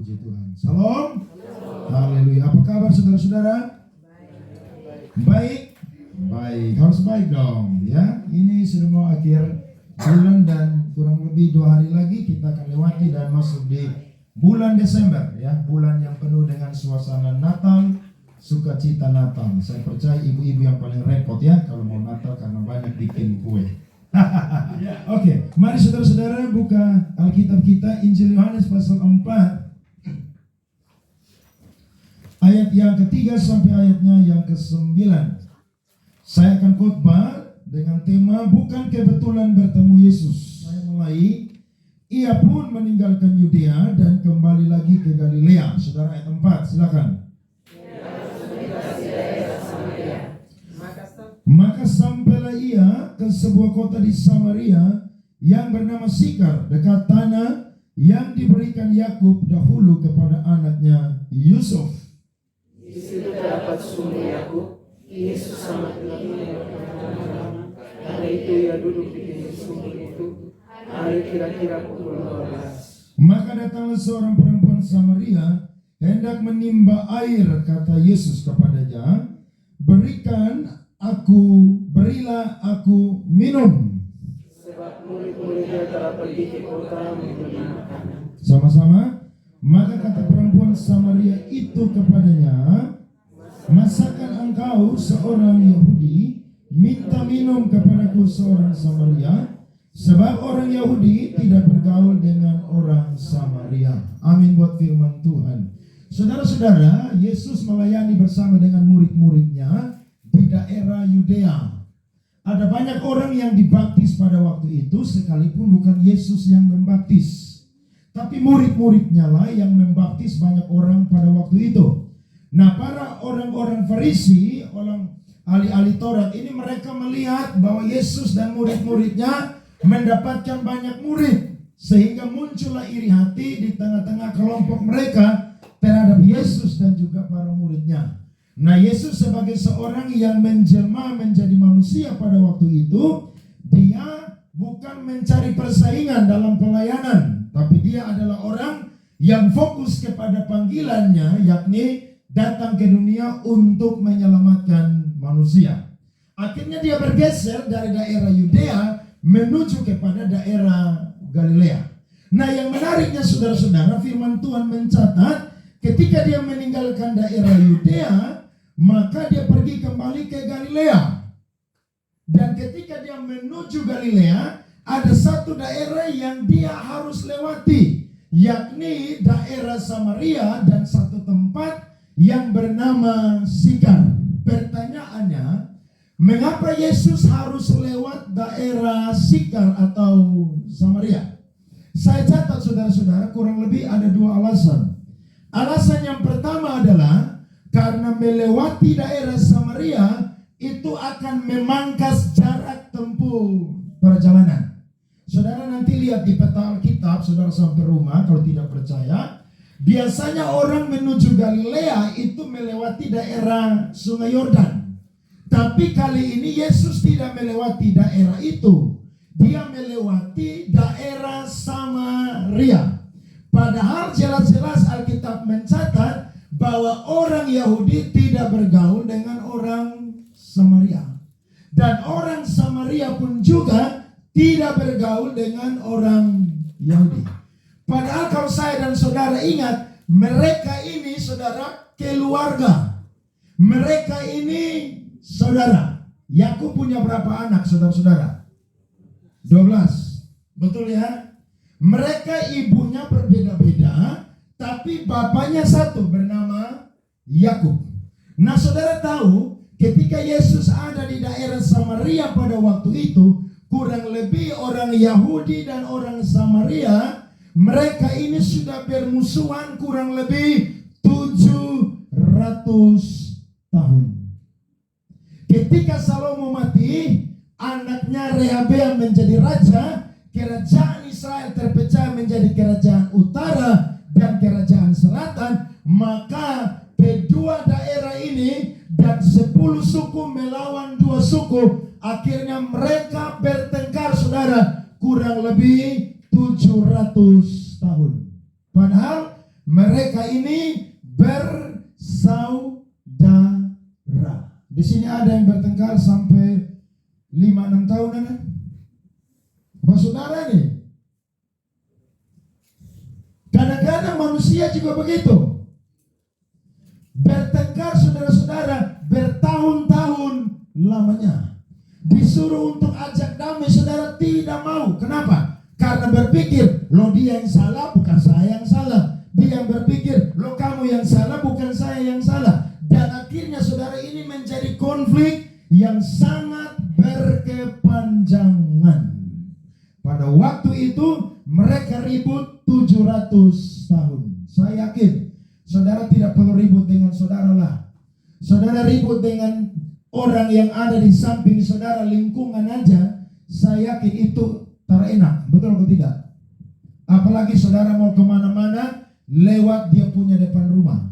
Puji Tuhan. Salam. Haleluya. Apa kabar saudara-saudara? Baik. Baik. Harus baik dong ya. Ini sudah mau akhir bulan dan kurang lebih 2 hari lagi kita akan lewati dan masuk di bulan Desember ya. Bulan yang penuh dengan suasana Natal, sukacita Natal. Saya percaya ibu-ibu yang paling repot ya kalau mau Natal karena banyak bikin kue. Oke, mari saudara-saudara buka Alkitab kita, Injil Yohanes pasal 4 ayat yang ketiga sampai ayatnya yang ke-9. Saya akan khotbah dengan tema bukan kebetulan bertemu Yesus. Saya mulai, ia pun meninggalkan Yudea dan kembali lagi ke Galilea. Saudara, ayat 4, silakan. Maka sampailah ia ke sebuah kota di Samaria yang bernama Sikar, dekat tanah yang diberikan Yakub dahulu kepada anaknya Yusuf. Di situ terdapat sumur Yakub. Yesus sangat mengenal karena itu ia duduk di pinggir sumur itu. Hari kira-kira pukul 12. Maka datanglah seorang perempuan Samaria hendak menimba air. Kata Yesus kepadanya, berilah aku minum. Sebab murid-muridnya telah pergi ke kota membeli makanan. Sama-sama. Maka kata perempuan Samaria itu kepadanya, masakan engkau seorang Yahudi minta minum kepadaku seorang Samaria? Sebab orang Yahudi tidak bergaul dengan orang Samaria. Amin buat firman Tuhan. Saudara-saudara, Yesus melayani bersama dengan murid-muridnya di daerah Yudea. Ada banyak orang yang dibaptis pada waktu itu, sekalipun bukan Yesus yang membaptis. Tapi murid-muridnya lah yang membaptis banyak orang pada waktu itu. Nah, para orang-orang Farisi, orang ahli-ahli Taurat ini, mereka melihat bahwa Yesus dan murid-muridnya mendapatkan banyak murid, sehingga muncullah iri hati di tengah-tengah kelompok mereka terhadap Yesus dan juga para muridnya. Nah, Yesus sebagai seorang yang menjelma menjadi manusia pada waktu itu, dia bukan mencari persaingan dalam pelayanan, tapi dia adalah orang yang fokus kepada panggilannya, yakni datang ke dunia untuk menyelamatkan manusia. Akhirnya dia bergeser dari daerah Yudea menuju kepada daerah Galilea. Nah, yang menariknya saudara-saudara, firman Tuhan mencatat ketika dia meninggalkan daerah Yudea, maka dia pergi kembali ke Galilea. Dan ketika dia menuju Galilea, ada satu daerah yang dia harus lewati, yakni daerah Samaria dan satu tempat yang bernama Sikar. Pertanyaannya, mengapa Yesus harus lewat daerah Sikar atau Samaria? Saya catat saudara-saudara, kurang lebih ada 2 alasan. Alasan yang pertama adalah karena melewati daerah Samaria itu akan memangkas jarak tempuh perjalanan. Saudara nanti lihat di peta Alkitab, saudara sampai rumah kalau tidak percaya. Biasanya orang menuju Galilea itu melewati daerah Sungai Yordan. Tapi kali ini Yesus tidak melewati daerah itu. Dia melewati daerah Samaria. Padahal jelas-jelas Alkitab mencatat bahwa orang Yahudi tidak bergaul dengan orang Samaria. Dan orang Samaria pun juga tidak bergaul dengan orang Yahudi. Padahal kalau saya dan saudara ingat, mereka ini saudara keluarga. Mereka ini saudara. Yakub punya berapa anak saudara-saudara? 12. Betul ya? Mereka ibunya berbeda-beda, tapi bapaknya satu bernama Yakub. Nah, saudara tahu ketika Yesus ada di daerah Samaria pada waktu itu, kurang lebih orang Yahudi dan orang Samaria, mereka ini sudah bermusuhan kurang lebih 700 tahun. Ketika Salomo mati, anaknya Rehabeam menjadi raja, kerajaan Israel terpecah menjadi kerajaan utara dan kerajaan selatan, maka kedua daerah ini dan 10 suku melawan 2 suku, akhirnya mereka bertengkar saudara kurang lebih 700 tahun. Padahal mereka ini bersaudara. Di sini ada yang bertengkar sampai 5-6 tahun kan? Bersaudara nih. Kadang-kadang manusia juga begitu. Bertengkar saudara-saudara bertahun-tahun lamanya. Disuruh untuk ajak damai, saudara tidak mau. Kenapa? Karena berpikir, lo dia yang salah, bukan saya yang salah. Dia yang berpikir, lo kamu yang salah, bukan saya yang salah. Dan akhirnya saudara ini menjadi konflik yang sangat berkepanjangan. Pada waktu itu mereka ribut 700 tahun. Saya yakin saudara tidak perlu ribut dengan saudara lah. Saudara ribut dengan orang yang ada di samping saudara, lingkungan aja, saya yakin itu terenak. Betul atau tidak? Apalagi saudara mau kemana-mana lewat dia punya depan rumah.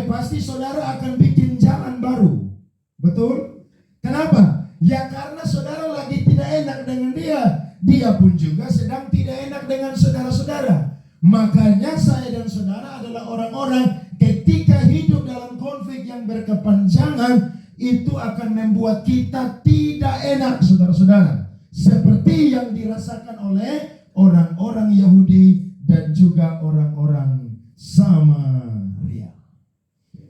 Pasti saudara akan bikin jalan baru. Betul? Kenapa? Ya karena saudara lagi tidak enak dengan dia. Dia pun juga sedang tidak enak dengan saudara-saudara. Makanya saya dan saudara adalah orang-orang ketika hidup dalam konflik yang berkepanjangan, itu akan membuat kita tidak enak, saudara-saudara. Seperti yang dirasakan oleh orang-orang Yahudi dan juga orang-orang Samaria.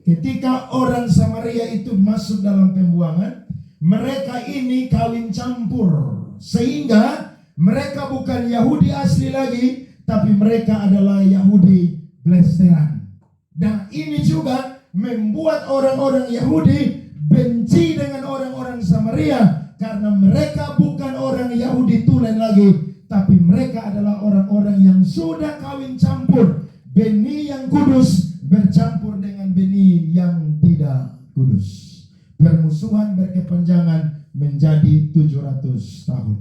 Ketika orang Samaria itu masuk dalam pembuangan, mereka ini kawin campur. Sehingga mereka bukan Yahudi asli lagi, tapi mereka adalah Yahudi blasteran. Dan ini juga membuat orang-orang Yahudi benci dengan orang-orang Samaria, karena mereka bukan orang Yahudi tulen lagi, tapi mereka adalah orang-orang yang sudah kawin campur. Benih yang kudus bercampur dengan benih yang tidak kudus. Permusuhan berkepanjangan menjadi 700 tahun.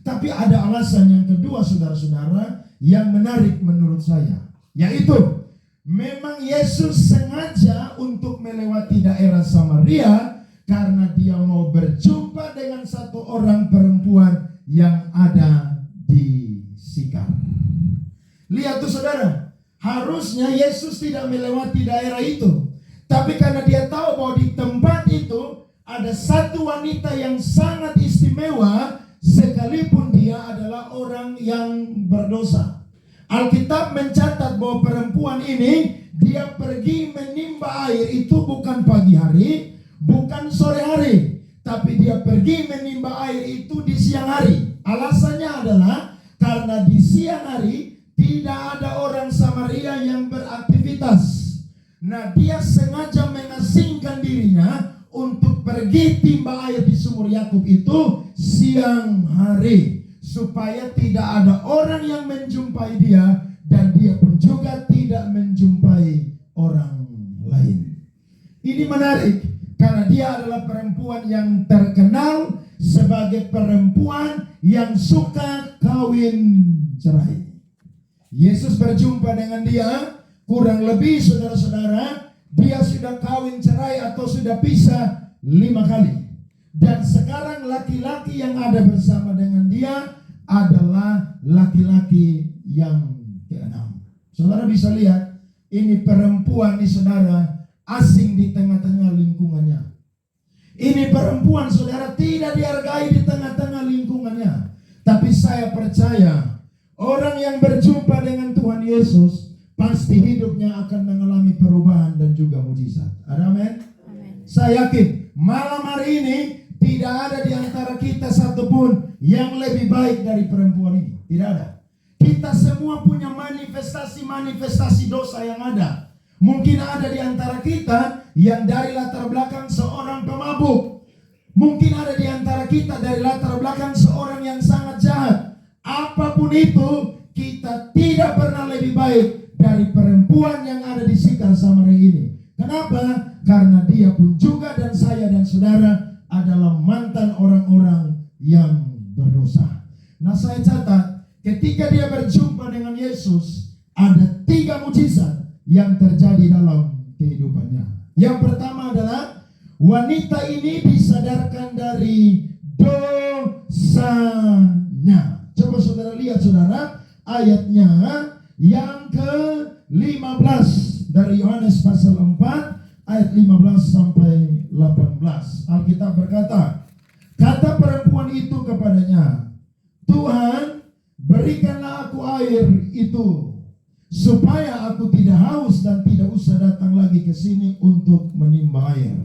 Tapi ada alasan yang kedua, saudara-saudara, yang menarik menurut saya, yaitu memang Yesus sengaja untuk melewati daerah Samaria karena dia mau berjumpa dengan satu orang perempuan yang ada di Sikar. Lihat tuh saudara, harusnya Yesus tidak melewati daerah itu. Tapi karena dia tahu bahwa di tempat itu ada satu wanita yang sangat istimewa, sekalipun dia adalah orang yang berdosa. Alkitab mencatat bahwa perempuan ini, dia pergi menimba air itu bukan pagi hari, bukan sore hari, tapi dia pergi menimba air itu di siang hari. Alasannya adalah karena di siang hari tidak ada orang Samaria yang beraktivitas. Nah, dia sengaja mengasingkan dirinya untuk pergi timba air di sumur Yakub itu siang hari, supaya tidak ada orang yang menjumpai dia, dan dia pun juga tidak menjumpai orang lain. Ini menarik karena dia adalah perempuan yang terkenal sebagai perempuan yang suka kawin cerai. Yesus berjumpa dengan dia. Kurang lebih saudara-saudara, dia sudah kawin cerai atau sudah pisah 5 kali. Dan sekarang laki-laki yang ada bersama dengan dia adalah laki-laki yang ke-6. Saudara bisa lihat, ini perempuan nih saudara, asing di tengah-tengah lingkungannya. Ini perempuan saudara tidak dihargai di tengah-tengah lingkungannya. Tapi saya percaya, orang yang berjumpa dengan Tuhan Yesus pasti hidupnya akan mengalami perubahan dan juga mujizat. Amin. Saya yakin malam hari ini tidak ada di antara kita satupun yang lebih baik dari perempuan ini. Tidak ada. Kita semua punya manifestasi dosa yang ada. Mungkin ada di antara kita yang dari latar belakang seorang pemabuk. Mungkin ada di antara kita dari latar belakang seorang yang sangat jahat. Apapun itu, kita tidak pernah lebih baik dari perempuan yang ada di Sikar Samaria ini. Kenapa? Karena dia pun juga dan saya dan saudara adalah mantan orang-orang yang berdosa. Nah, saya catat ketika dia berjumpa dengan Yesus, ada 3 mujizat yang terjadi dalam kehidupannya. Yang pertama adalah wanita ini disadarkan dari dosanya. Coba saudara lihat saudara ayatnya. yang ke-15 dari Yohanes pasal 4 ayat 15 sampai 18. Alkitab berkata, kata perempuan itu kepadanya, Tuhan, berikanlah aku air itu, supaya aku tidak haus dan tidak usah datang lagi ke sini untuk menimba air.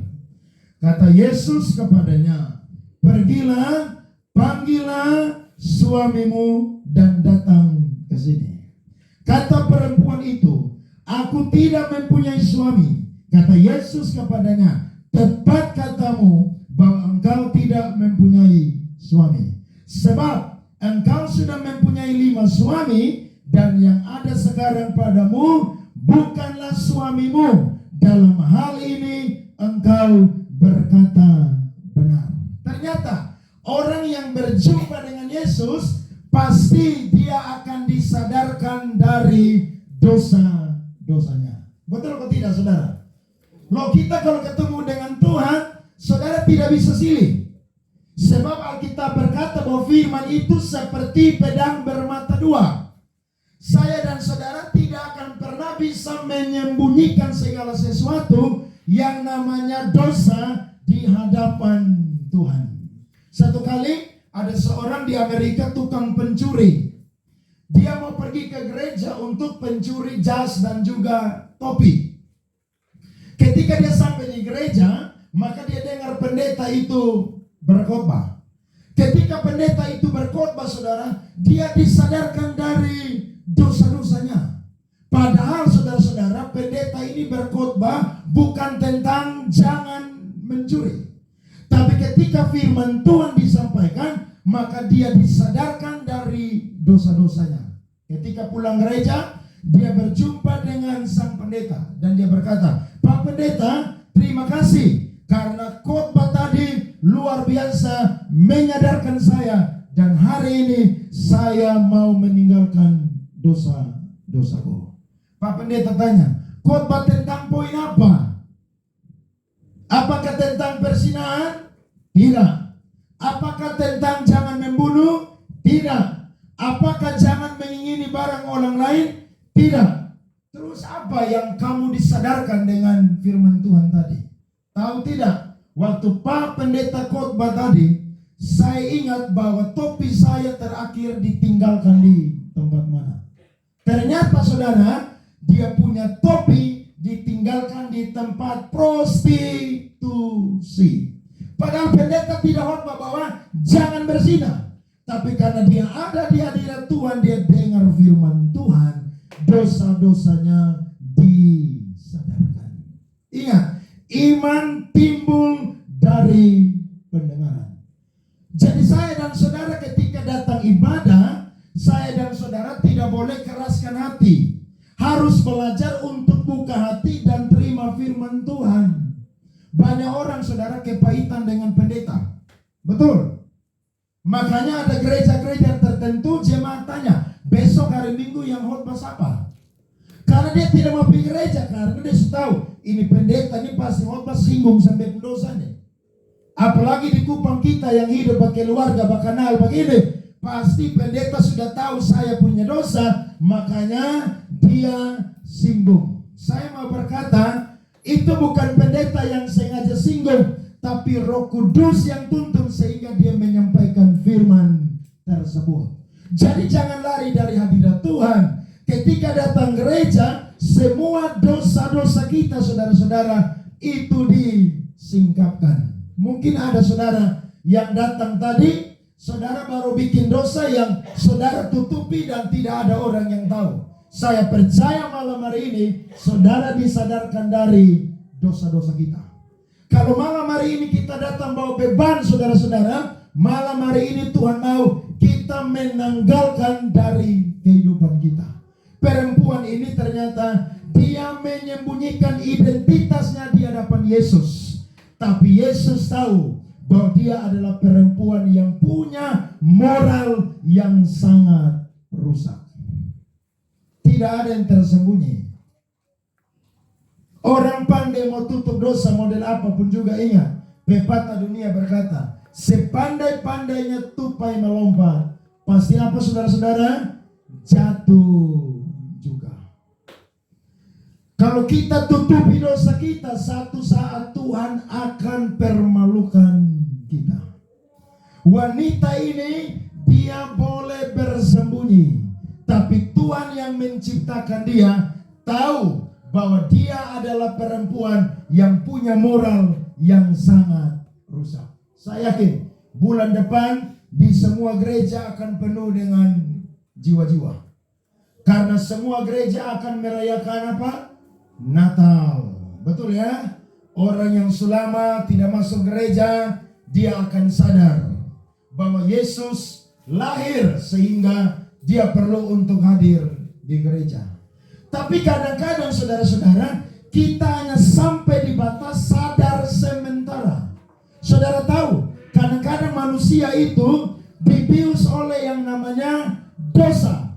Kata Yesus kepadanya, pergilah, panggillah suamimu dan datang ke sini. Kata perempuan itu, aku tidak mempunyai suami. Kata Yesus kepadanya, tepat katamu bahwa engkau tidak mempunyai suami. Sebab engkau sudah mempunyai 5 suami, dan yang ada sekarang padamu bukanlah suamimu. Dalam hal ini engkau berkata benar. Ternyata orang yang berjumpa dengan Yesus pasti dia akan disadarkan dari dosa-dosanya. Betul atau tidak, saudara? Loh, kita kalau ketemu dengan Tuhan, saudara tidak bisa silih. Sebab Alkitab berkata bahwa firman itu seperti pedang bermata dua. Saya dan saudara tidak akan pernah bisa menyembunyikan segala sesuatu yang namanya dosa di hadapan Tuhan. Satu kali ada seorang di Amerika tukang pencuri. Dia mau pergi ke gereja untuk pencuri jas dan juga topi. Ketika dia sampai di gereja, maka dia dengar pendeta itu berkhotbah. Ketika pendeta itu berkhotbah, saudara, dia disadarkan dari dosa-dosanya. Padahal saudara-saudara, pendeta ini berkhotbah bukan tentang jangan mencuri. Tapi ketika firman Tuhan disampaikan, maka dia disadarkan dari dosa-dosanya. Ketika pulang gereja, dia berjumpa dengan sang pendeta dan dia berkata, Pak Pendeta, terima kasih karena khotbah tadi luar biasa menyadarkan saya, dan hari ini saya mau meninggalkan dosa-dosaku. Pak Pendeta tanya, khotbah tentang poin apa? Apakah tentang perzinahan? Tidak. Apakah tentang jangan membunuh? Tidak. Apakah jangan mengingini barang orang lain? Tidak. Terus apa yang kamu disadarkan dengan firman Tuhan tadi? Tahu tidak? Waktu Pak Pendeta khotbah tadi, saya ingat bahwa topi saya terakhir ditinggalkan di tempat mana. Ternyata saudara, dia punya topi ditinggalkan di tempat prostitusi. Padahal pendeta tidak khotbah bahwa jangan berzina. Tapi karena dia ada di hadirat Tuhan, dia dengar firman Tuhan, dosa-dosanya disadarkan. Ingat, iman timbul dari pendengaran. Jadi saya dan saudara ketika datang ibadah, saya dan saudara tidak boleh keraskan hati. Harus belajar untuk buka hati dan terima firman Tuhan. Banyak orang saudara kepahitan dengan pendeta. Betul. Makanya ada gereja-gereja tertentu jemaat tanya, besok hari Minggu yang khotbah siapa? Karena dia tidak mau pergi gereja, karena dia sudah tahu ini pendeta ini pasti khotbah singgung sampai pendosanya. Apalagi di Kupang kita yang hidup pakai keluarga bakanal begini, pasti pendeta sudah tahu saya punya dosa, makanya dia singgung. Saya mau berkata, itu bukan pendeta yang sengaja singgung, tapi Roh Kudus yang tuntun sehingga dia menyampaikan firman tersebut. Jadi jangan lari dari hadirat Tuhan. Ketika datang gereja, semua dosa-dosa kita saudara-saudara itu disingkapkan. Mungkin ada saudara yang datang tadi, saudara baru bikin dosa yang saudara tutupi dan tidak ada orang yang tahu. Saya percaya malam hari ini saudara disadarkan dari dosa-dosa kita. Kalau malam hari ini kita datang bawa beban saudara-saudara, malam hari ini Tuhan mau kita menanggalkan dari kehidupan kita. Perempuan ini ternyata dia menyembunyikan identitasnya di hadapan Yesus. Tapi Yesus tahu bahwa dia adalah perempuan yang punya moral yang sangat rusak. Tidak ada yang tersembunyi. Orang pandai mau tutup dosa model apapun juga, ingat, pepatah dunia berkata, sepandai-pandainya tupai melompat, pasti apa saudara-saudara? Jatuh juga. Kalau kita tutupi dosa kita, satu saat Tuhan akan permalukan kita. Wanita ini dia boleh bersembunyi, tapi Tuhan yang menciptakan dia tahu bahwa dia adalah perempuan yang punya moral yang sangat rusak. Saya yakin bulan depan di semua gereja akan penuh dengan jiwa-jiwa. Karena semua gereja akan merayakan apa? Natal. Betul ya? Orang yang selama tidak masuk gereja, dia akan sadar bahwa Yesus lahir sehingga dia perlu untuk hadir di gereja. Tapi kadang-kadang saudara-saudara, kita hanya sampai di batas sadar sementara. Saudara tahu, kadang-kadang manusia itu dibius oleh yang namanya dosa.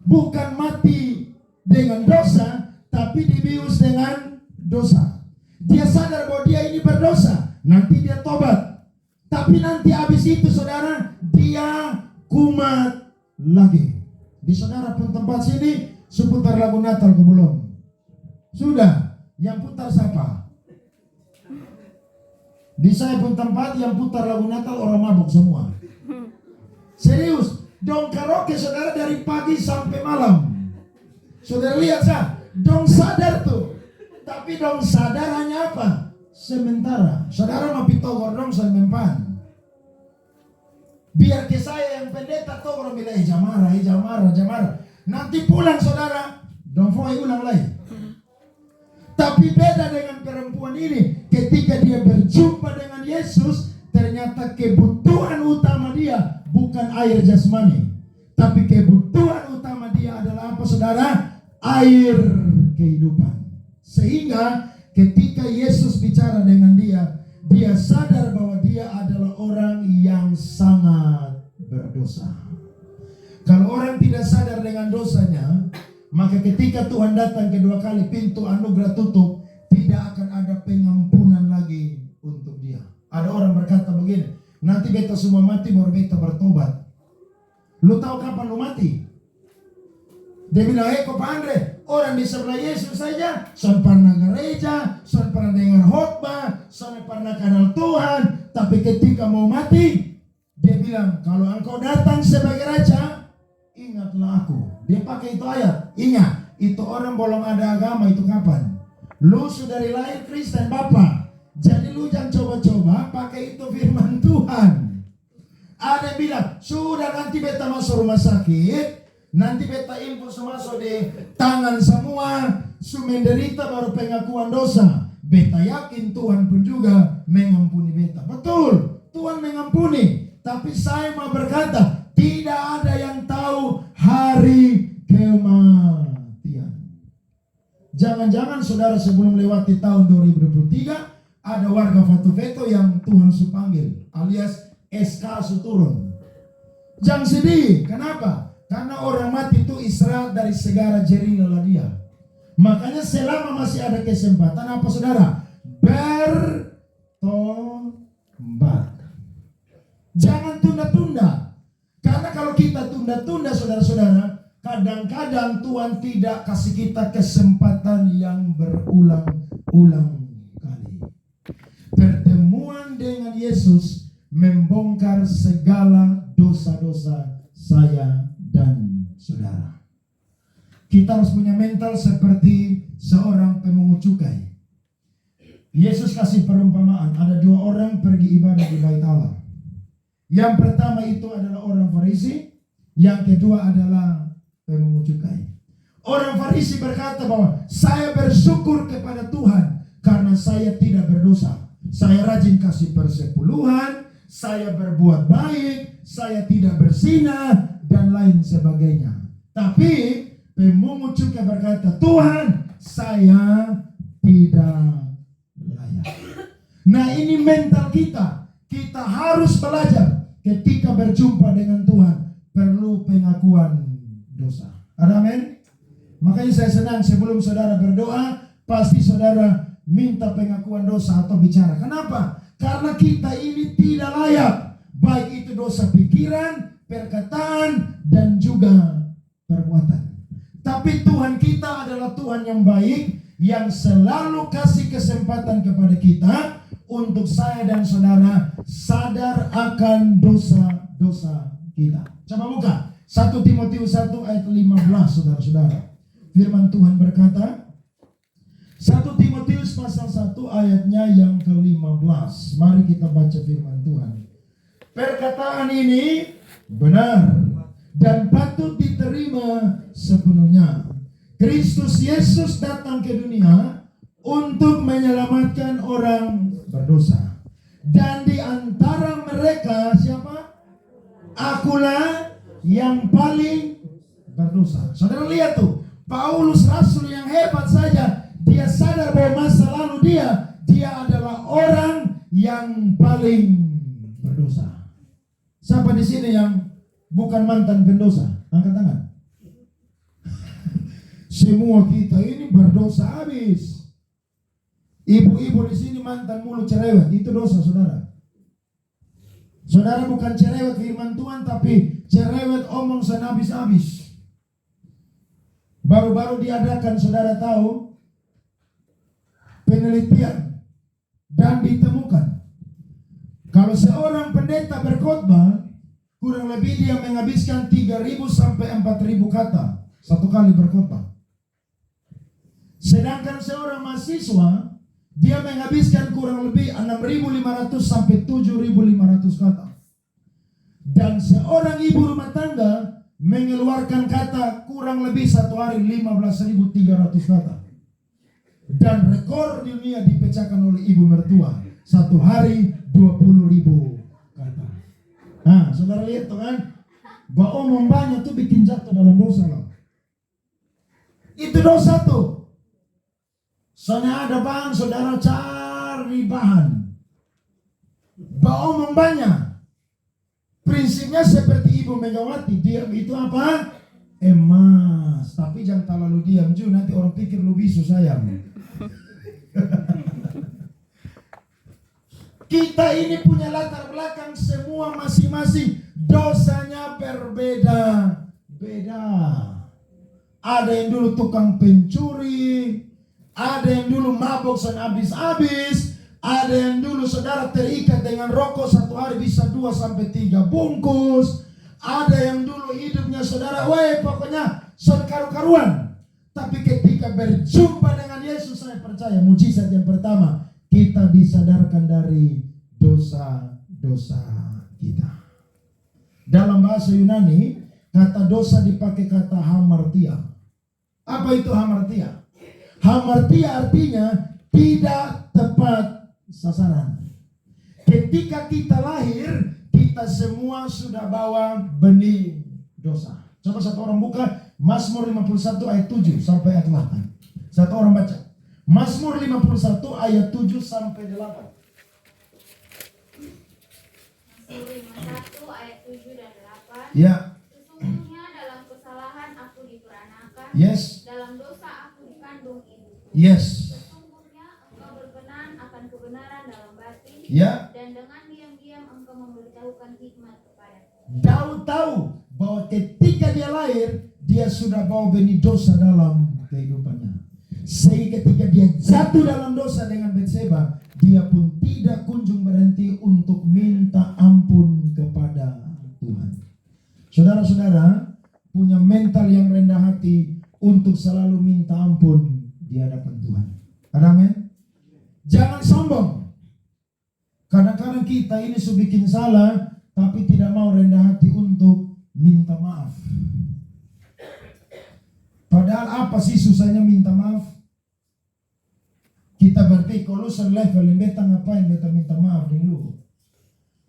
Bukan mati dengan dosa, tapi dibius dengan dosa. Dia sadar bahwa dia ini berdosa, nanti dia tobat. Tapi nanti habis itu saudara, dia kumat lagi. Di saudara pun tempat sini, seputar lagu Natal ke belum? Sudah, yang putar siapa? Di saya pun tempat yang putar lagu Natal orang mabuk semua. Serius, dong karaoke saudara dari pagi sampai malam. Saudara lihat sah, dong sadar tuh. Tapi dong sadar hanya apa? Sementara. Saudara mau pitogor dong semempan. Biar ke saya yang pendeta tuh orang bilang jamara. Nanti pulang saudara, dong foi ulang lagi. Tapi beda dengan perempuan ini, ketika dia berjumpa dengan Yesus, ternyata kebutuhan utama dia bukan air jasmani, tapi kebutuhan utama dia adalah apa saudara? Air kehidupan. Sehingga ketika Yesus bicara dengan dia, dia sadar bahwa dia adalah orang yang sangat berdosa. Kalau orang tidak sadar dengan dosanya, maka ketika Tuhan datang kedua kali, pintu anugerah tutup, tidak akan ada pengampunan lagi untuk dia. Ada orang berkata begini, nanti beta semua mati baru beta bertobat. Lu tahu kapan lu mati? Dia bilang, kok Pak Andre, orang di sebelah Yesus saja, son pernah gereja, son pernah dengar khotbah, son pernah kenal Tuhan, tapi ketika mau mati, dia bilang, kalau engkau datang sebagai raja, ingatlah aku. Dia pakai itu ayat. Ingat, itu orang belum ada agama itu kapan? Lu sudah dari lahir Kristen Bapak. Jadi lu jangan coba-coba pakai itu firman Tuhan. Ada yang bilang, sudah nanti beta masuk rumah sakit, nanti beta infus masuk di tangan semua, menderita baru pengakuan dosa. Beta yakin Tuhan pun juga mengampuni beta. Betul, Tuhan mengampuni. Tapi saya mau berkata, tidak ada yang tahu hari kematian. Jangan-jangan saudara sebelum lewati tahun 2023 ada warga Fatu-Veto yang Tuhan panggil alias SK turun. Jangan sedih. Kenapa? Karena orang mati itu istirahat dari segala jeri lelah dia. Makanya selama masih ada kesempatan apa saudara? Bertobat. Jangan tunda-tunda. Karena kalau kita tunda-tunda saudara-saudara, kadang-kadang Tuhan tidak kasih kita kesempatan yang berulang-ulang kali. Pertemuan dengan Yesus membongkar segala dosa-dosa saya dan saudara. Kita harus punya mental seperti seorang pemungut cukai. Yesus kasih perumpamaan, ada dua orang pergi ibadah di Bait Allah. Yang pertama itu adalah orang Farisi, yang kedua adalah pemungut cukai. Orang Farisi berkata bahwa saya bersyukur kepada Tuhan karena saya tidak berdosa. Saya rajin kasih persepuluhan, saya berbuat baik, saya tidak berzina dan lain sebagainya. Tapi pemungut cukai berkata, Tuhan, saya tidak layak. Nah, ini mental kita. Kita harus belajar ketika berjumpa dengan Tuhan perlu pengakuan dosa. Ada amin? Makanya saya senang sebelum saudara berdoa, pasti saudara minta pengakuan dosa atau bicara. Kenapa? Karena kita ini tidak layak. Baik itu dosa pikiran, perkataan, dan juga perbuatan. Tapi Tuhan kita adalah Tuhan yang baik, yang selalu kasih kesempatan kepada kita untuk saya dan saudara sadar akan dosa-dosa kita. Coba buka 1 Timotius 1 ayat 15, saudara-saudara. Firman Tuhan berkata, 1 Timotius pasal 1 ayatnya yang ke-15. Mari kita baca firman Tuhan. Perkataan ini benar dan patut diterima sepenuhnya. Kristus Yesus datang ke dunia untuk menyelamatkan orang berdosa. Dan di antara mereka siapa? Akulah yang paling berdosa. Saudara lihat tuh, Paulus rasul yang hebat saja, dia sadar bahwa masa lalu dia adalah orang yang paling berdosa. Siapa di sini yang bukan mantan pendosa? Angkat tangan. Semua kita ini berdosa habis. Ibu-ibu di sini mantan mulut cerewet, itu dosa, saudara. Saudara bukan cerewet firman Tuhan, tapi cerewet omong senabis-habis. Baru-baru diadakan, saudara tahu, penelitian dan ditemukan kalau seorang pendeta berkhotbah kurang lebih dia menghabiskan 3.000 sampai 4.000 kata satu kali berkhotbah. Sedangkan seorang mahasiswa dia menghabiskan kurang lebih 6.500 sampai 7.500 kata. Dan seorang ibu rumah tangga mengeluarkan kata kurang lebih satu hari 15.300 kata. Dan rekor dunia dipecahkan oleh ibu mertua, satu hari 20.000 kata. Nah, saudara lihat tuh kan, bahwa omong banyak tuh bikin jatuh dalam dosa loh. Itu dosa tuh. Soalnya ada bahan, saudara cari bahan. Bahwa omong banyak. Prinsipnya seperti Ibu Megawati, diam itu apa? Emas. Tapi jangan terlalu diam juga, nanti orang pikir lu bisu sayang. Kita ini punya latar belakang semua masing-masing, dosanya berbeda-beda. Ada yang dulu tukang pencuri, ada yang dulu mabok habis-habis, ada yang dulu saudara terikat dengan rokok satu hari bisa 2 sampai 3 bungkus, ada yang dulu hidupnya saudara, pokoknya karu-karuan. Tapi ketika berjumpa dengan Yesus, saya percaya mujizat yang pertama, kita disadarkan dari dosa-dosa kita. Dalam bahasa Yunani, kata dosa dipakai kata hamartia. Apa itu hamartia? Hamartia artinya tidak tepat sasaran. Ketika kita lahir, kita semua sudah bawa benih dosa. Coba satu orang buka Mazmur 51 ayat 7 sampai ayat 8. Satu orang baca. Mazmur 51 ayat 7 sampai 8. Mazmur 51 ayat 7 dan 8. Ya. Sesungguhnya dalam kesalahan aku diperanakan. Yes. Dalam dosa aku dikandung ibuku. Yes. Sesungguhnya engkau berkenan akan kebenaran dalam batin. Ya. Dan dengan diam-diam engkau memberitahukan hikmat kepadaku. Daud tahu bahwa ketika dia lahir, dia sudah bawa benih dosa dalam kehidupannya. Sehingga ketika dia jatuh dalam dosa dengan Betseba, dia pun tidak kunjung berhenti untuk minta ampun kepada Tuhan. Saudara-saudara punya mental yang rendah hati untuk selalu minta ampun di hadapan Tuhan. Amin. Jangan sombong. Kadang-kadang kita ini bikin salah, tapi tidak mau rendah hati untuk minta maaf. Padahal apa sih susahnya minta maaf? Kita berpikir kalau selevel beta ngapain beta minta maaf dengan lu.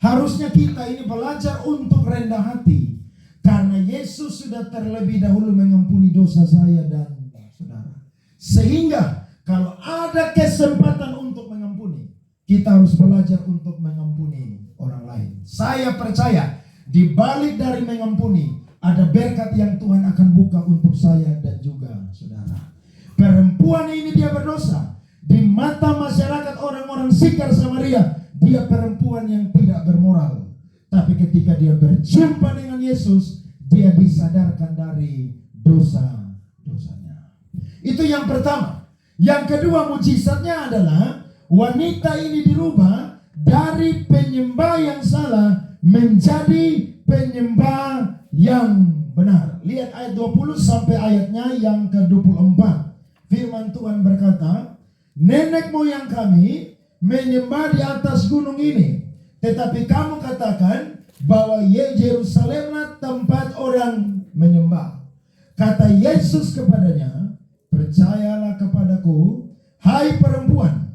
Harusnya kita ini belajar untuk rendah hati, karena Yesus sudah terlebih dahulu mengampuni dosa saya dan saudara. Sehingga kalau ada kesempatan untuk mengampuni, kita harus belajar untuk mengampuni orang lain. Saya percaya di balik dari mengampuni ada berkat yang Tuhan akan buka untuk saya dan juga saudara. Perempuan ini dia berdosa. Di mata masyarakat orang-orang Sikar Samaria, dia perempuan yang tidak bermoral. Tapi ketika dia berjumpa dengan Yesus, dia disadarkan dari dosa dosanya. Itu yang pertama. Yang kedua, mujizatnya adalah wanita ini dirubah dari penyembah yang salah menjadi penyembah yang benar. Lihat ayat 20 sampai ayatnya yang ke-24. Firman Tuhan berkata, nenek moyang kami menyembah di atas gunung ini, tetapi kamu katakan bahwa Yerusalemlah tempat orang menyembah. Kata Yesus kepadanya, percayalah kepadaku, hai perempuan,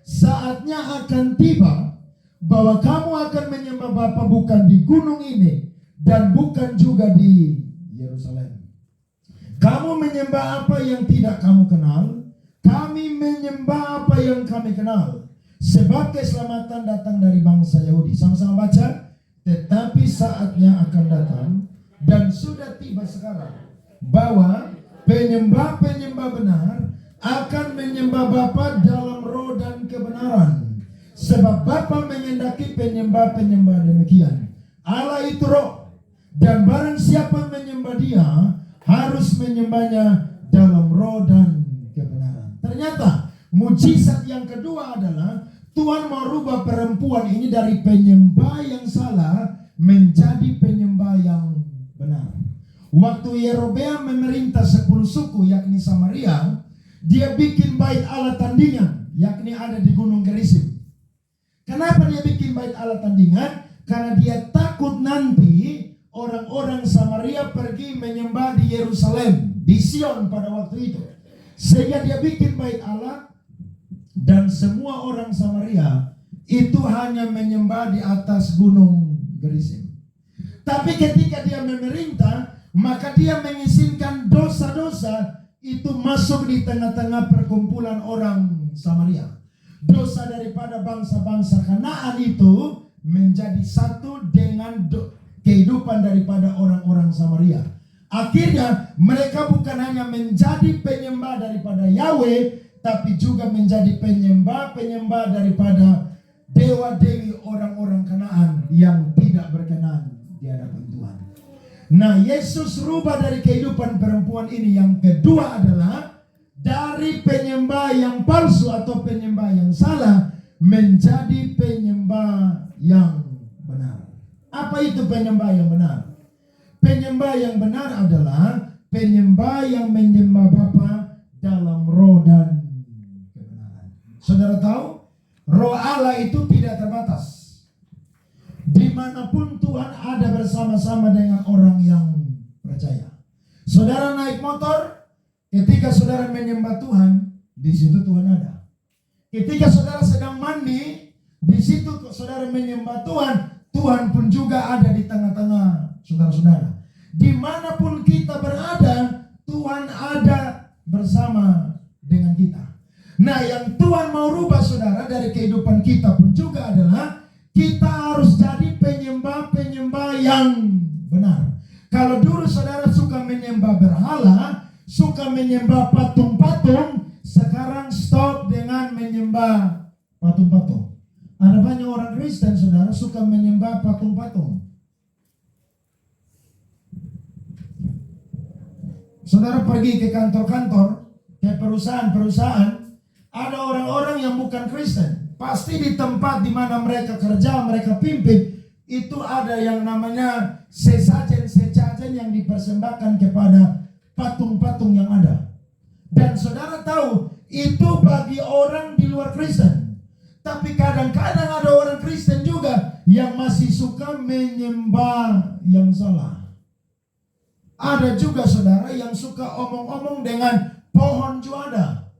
saatnya akan tiba bahwa kamu akan menyembah Bapa bukan di gunung ini dan bukan juga di Yerusalem. Kamu menyembah apa yang tidak kamu kenal, kami menyembah apa yang kami kenal. Sebab keselamatan datang dari bangsa Yahudi. Sama-sama baca. Tetapi saatnya akan datang dan sudah tiba sekarang bahwa penyembah-penyembah benar akan menyembah Bapa dalam roh dan kebenaran. Sebab Bapa mengendaki penyembah-penyembah demikian. Allah itu roh, dan barang siapa menyembah Dia harus menyembahnya dalam roh dan kebenaran. Ternyata mujizat yang kedua adalah Tuhan mau rubah perempuan ini dari penyembah yang salah menjadi penyembah yang benar. Waktu Yerobeam memerintah 10 suku yakni Samaria, dia bikin bait Allah tandingan yakni ada di Gunung Gerizim. Kenapa dia bikin bait Allah tandingan? Karena dia takut nanti orang-orang Samaria pergi menyembah di Yerusalem, di Sion pada waktu itu. Sehingga dia bikin bait Allah dan semua orang Samaria itu hanya menyembah di atas Gunung Gerizim. Tapi ketika dia memerintah, maka dia mengizinkan dosa-dosa itu masuk di tengah-tengah perkumpulan orang Samaria. Dosa daripada bangsa-bangsa Kanaan itu menjadi satu dengan kehidupan daripada orang-orang Samaria. Akhirnya mereka bukan hanya menjadi penyembah daripada Yahweh, tapi juga menjadi penyembah-penyembah daripada dewa-dewi orang-orang Kanaan yang tidak berkenan di hadapan Tuhan. Nah, Yesus rubah dari kehidupan perempuan ini. Yang kedua adalah dari penyembah yang palsu atau penyembah yang salah menjadi penyembah yang benar. Apa itu penyembah yang benar? Penyembah yang benar adalah penyembah yang menyembah Bapa dalam roh dan kebenaran. Saudara tahu, roh Allah itu tidak terbatas. Dimanapun Tuhan ada bersama-sama dengan orang yang percaya. Saudara naik motor, ketika saudara menyembah Tuhan, di situ Tuhan ada. Ketika saudara sedang mandi, di situ saudara menyembah Tuhan, Tuhan pun juga ada di tengah-tengah saudara-saudara. Dimanapun kita berada, Tuhan ada bersama dengan kita. Nah, yang Tuhan mau rubah saudara dari kehidupan kita pun juga adalah kita harus jadi penyembah-penyembah yang benar. Kalau dulu saudara suka menyembah berhala, suka menyembah patung-patung, sekarang stop dengan menyembah patung-patung. Ada banyak orang Kristen saudara suka menyembah patung-patung. Saudara pergi ke kantor-kantor, ke perusahaan-perusahaan, ada orang-orang yang bukan Kristen. Pasti di tempat di mana mereka kerja, mereka pimpin, itu ada yang namanya sesajen-sesajen yang dipersembahkan kepada patung-patung yang ada. Dan saudara tahu, itu bagi orang di luar Kristen. Tapi kadang-kadang ada orang Kristen juga yang masih suka menyembah yang salah. Ada juga saudara yang suka omong-omong dengan pohon juada.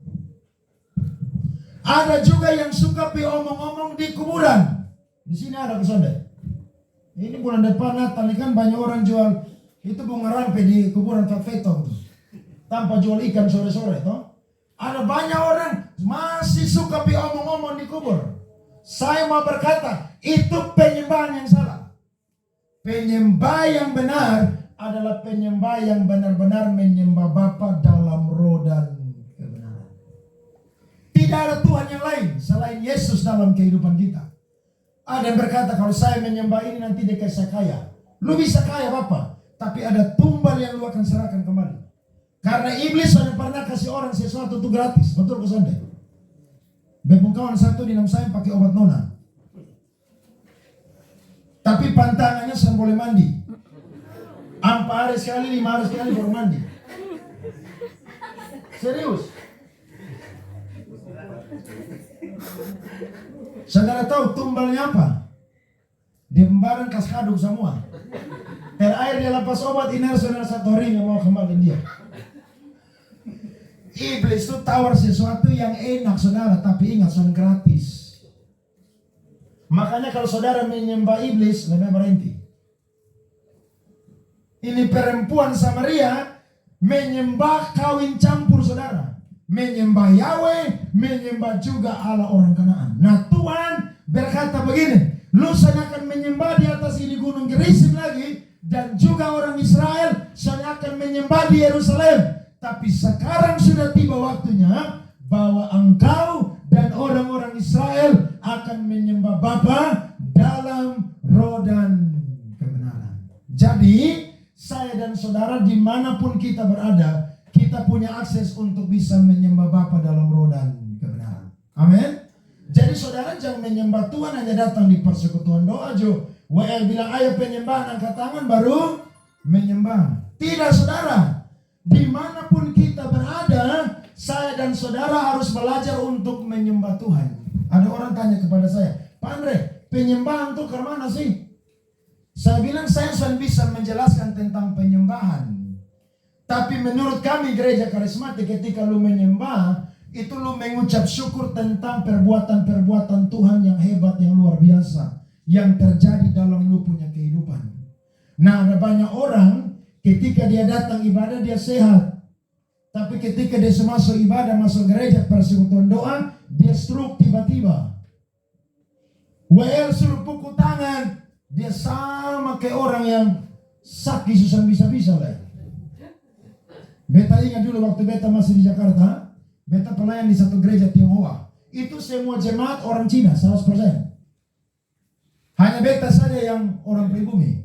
Ada juga yang suka omong-omong di kuburan. Di sini ada saudara. Ini bulan depan Natal kan banyak orang jual itu bunga rampe di kuburan Fatfeto. Tanpa jual ikan sore-sore toh. Ada banyak orang masih suka omong-omong di kubur. Saya mau berkata, itu penyembahan yang salah. Penyembah yang benar adalah penyembah yang benar-benar menyembah Bapa dalam roh dan kebenaran. Tidak ada Tuhan yang lain selain Yesus dalam kehidupan kita. Ada yang berkata, kalau saya menyembah ini nanti dia saya kaya. Lu bisa kaya Bapak, tapi ada tumbal yang lu akan serahkan kembali. Karena iblis hanya pernah kasih orang sesuatu itu gratis. Betul ke Sonde? Bepung kawan satu dinam saya pakai obat nona. Tapi pantangannya saya boleh mandi. 4 hari sekali, 5 hari sekali baru mandi. Serius. Saudara tahu tumbalnya apa? Dembaran kaskaduk semua. Terakhir dia lepas obat ini saudara 1 hari yang mau kembali dia. Iblis itu tawar sesuatu yang enak saudara, tapi ingat soal gratis. Makanya kalau saudara menyembah iblis, lebih berhenti. Ini perempuan Samaria menyembah kawin campur saudara. Menyembah Yahweh, menyembah juga Allah orang Kanaan. Nah Tuhan berkata begini, lu saya akan menyembah di atas ini gunung Gerizim lagi, dan juga orang Israel saya akan menyembah di Yerusalem. Tapi sekarang sudah tiba waktunya bahwa engkau dan orang-orang Israel akan menyembah Bapa dalam roh dan kebenaran. Jadi saya dan saudara dimanapun kita berada, kita punya akses untuk bisa menyembah Bapa dalam roh dan kebenaran. Amin. Jadi saudara jangan menyembah Tuhan hanya datang di persekutuan doa jo. WL bilang ayo penyembahan, angkat tangan baru menyembah. Tidak saudara. Dimanapun kita berada, saya dan saudara harus belajar untuk menyembah Tuhan. Ada orang tanya kepada saya, Pak Andre, penyembahan itu ke mana sih? Saya bilang saya sudah bisa menjelaskan tentang penyembahan. Tapi menurut kami gereja karismatik, ketika lu menyembah, itu lu mengucap syukur tentang perbuatan-perbuatan Tuhan yang hebat, yang luar biasa, yang terjadi dalam lu punya kehidupan. Nah ada banyak orang, ketika dia datang ibadah dia sehat. Tapi ketika dia masuk ibadah, masuk gereja persekutuan doa, dia stroke tiba-tiba. WL suruh pukul tangan, dia sama kayak orang yang sakit susah bisa-bisa lah. Beta ingat dulu waktu beta masih di Jakarta, beta pelayan di satu gereja Tionghoa. Itu semua jemaat orang Cina 100%. Hanya beta saja yang orang pribumi.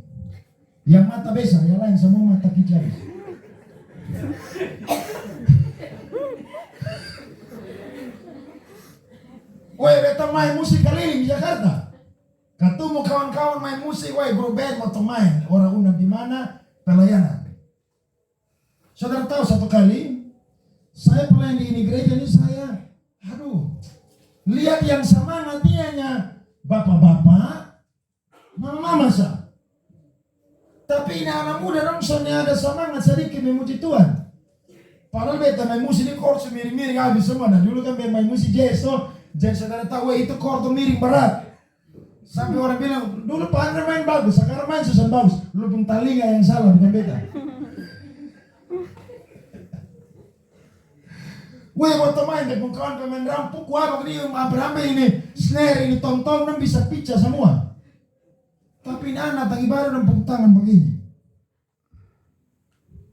Yang mata besar, yang lain semua mata kicau. Woi, beta main musik keliling di Jakarta. Ketemu kawan-kawan main musik, woi grup band mau main. Orang undang di mana? Pelayanan. Saudara tahu satu kali, saya pelayan di ini gereja ini saya, lihat yang semangat hanya bapak-bapak, mama-mama sah. Tapi ini anak muda dong, soalnya ada semangat sedikit memuji Tuhan. Padahal beta main musik ini chord miring-miring habis semua. Nah dulu kan main musik jazz, so jadi saudara tahu itu chord miring berat. Sampai orang bilang, dulu Pak Andre main bagus, sekarang main susah bagus. Lu pun telinga yang salah, bukan beta. Weh waktu main, pun kawan pemain drum, pukul apa ini, hampir-hampir ini snare, ini tom-tom, dan bisa pecah semua. Tapi ini anak tanggi baru dan pukul tangan begini.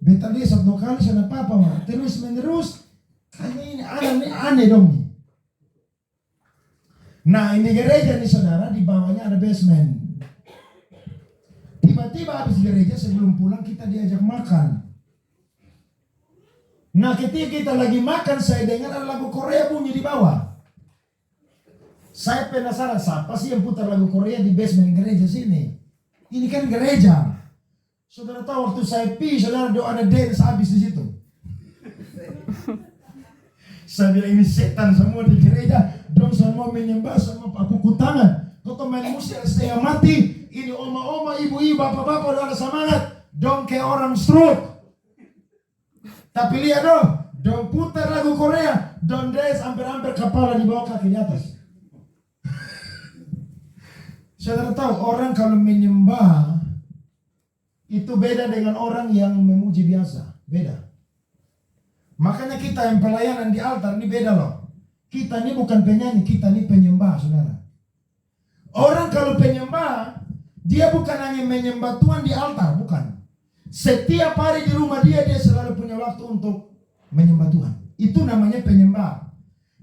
Beta lihat 1-2 kali sana apa mah. Terus menerus, kayaknya ini anak ini aneh dong nih. Nah ini gereja nih saudara, di bawahnya ada basement. Tiba-tiba habis gereja sebelum pulang kita diajak makan. Nah ketika kita lagi makan, saya dengar ada lagu Korea bunyi di bawah. Saya penasaran, siapa sih yang putar lagu Korea di basement gereja sini? Ini kan gereja. Saudara tahu waktu saya saudara doa ada dance habis di situ. Saya bilang ini setan semua di gereja, dong semua menyembah sama pukul tangan. Kau main musik setengah mati, ini oma-oma, ibu-ibu, bapak-bapak udah ada semangat, dong kayak orang stroke. Tapi lihat dong putar lagu Korea, dong dance hampir-hampir kepala di bawah kaki di atas. Saudara tahu orang kalau menyembah itu beda dengan orang yang memuji biasa, beda. Makanya kita yang pelayanan di altar ini beda loh. Kita ini bukan penyanyi, kita ini penyembah, saudara. Orang kalau penyembah, dia bukan hanya menyembah Tuhan di altar, bukan. Setiap hari di rumah dia selalu punya waktu untuk menyembah Tuhan. Itu namanya penyembah.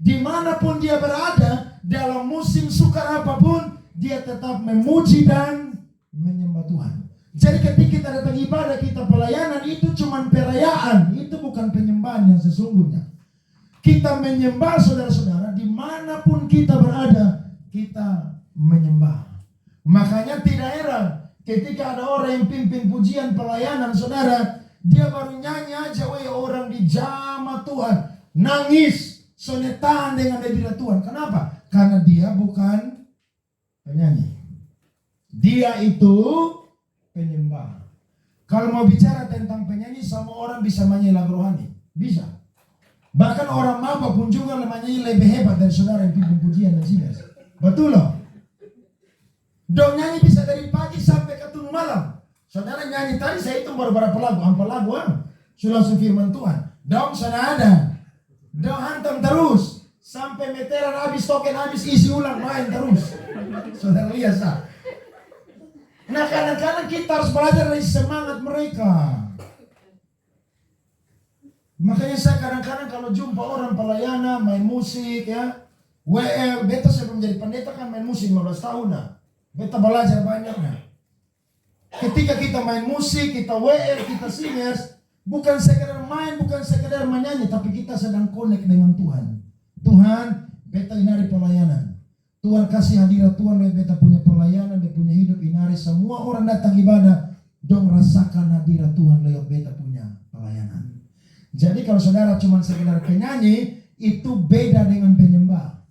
Dimanapun dia berada, dalam musim sukar apapun, dia tetap memuji dan menyembah Tuhan. Jadi ketika kita datang ibadah, kita pelayanan, itu cuma perayaan. Itu bukan penyembahan yang sesungguhnya. Kita menyembah saudara-saudara, dimanapun kita berada, kita menyembah. Makanya tidak heran ketika ada orang yang pimpin pujian pelayanan, saudara, dia baru nyanyi aja, orang di jamaah Tuhan nangis, sonetan dengan hadirat Tuhan. Kenapa? Karena dia bukan penyanyi. Dia itu penyembah. Kalau mau bicara tentang penyanyi, semua orang bisa menyanyi lagu rohani. Bisa. Bahkan orang mabuk pun juga menyanyi lebih hebat dari saudara yang pimpin pujian dan sigas. Betul loh? Dong nyanyi bisa dari pagi sampai ketemu malam. Saudara nyanyi tadi, saya itu baru berapa lagu? 4 lagu sudah langsung firman Tuhan. Dong sana ada. Dong hantam terus. Sampai meteran habis, token habis, isi ulang, main terus. Saudara lihat sah. Nah kadang-kadang kita harus belajar dari semangat mereka. Makanya saya kadang-kadang kalau jumpa orang pelayanan, main musik ya. WL, beta sebelum jadi pendeta kan main musik 15 tahun nah. Beta belajar banyak nah. Ketika kita main musik, kita WL, kita singers, bukan sekedar main, bukan sekedar menyanyi, tapi kita sedang connect dengan Tuhan. Tuhan, beta inari pelayanan. Tuhan kasih hadirat Tuhan, beta punya pelayanan, beta punya hidup inari. Semua orang datang ibadah, dong rasakan hadirat Tuhan lewat beta punya pelayanan. Jadi kalau saudara cuma sekedar penyanyi, itu beda dengan penyembah.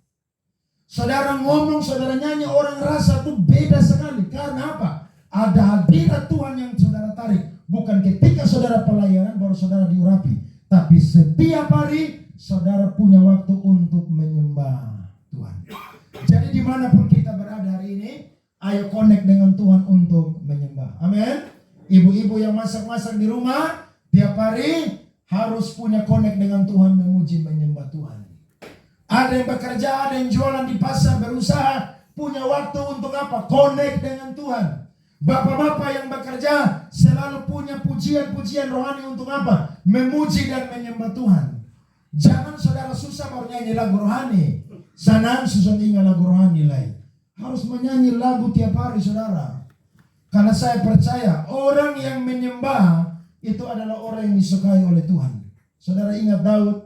Saudara ngomong, saudara nyanyi, orang rasa itu beda sekali. Karena apa? Ada hadirat Tuhan yang saudara tarik. Bukan ketika saudara pelayanan baru saudara diurapi. Tapi setiap hari saudara punya waktu untuk menyembah Tuhan. Jadi dimanapun kita berada hari ini, ayo connect dengan Tuhan untuk menyembah. Amin. Ibu-ibu yang masak-masak di rumah, tiap hari harus punya connect dengan Tuhan, memuji, menyembah Tuhan. Ada yang bekerja, ada yang jualan di pasar, berusaha, punya waktu untuk apa? Connect dengan Tuhan. Bapak-bapak yang bekerja selalu punya pujian-pujian rohani untuk apa? Memuji dan menyembah Tuhan. Jangan saudara susah baru nyanyi lagu rohani. Sanang susah ingat lagu rohani lain. Harus menyanyi lagu tiap hari saudara. Karena saya percaya orang yang menyembah itu adalah orang yang disukai oleh Tuhan. Saudara ingat Daud?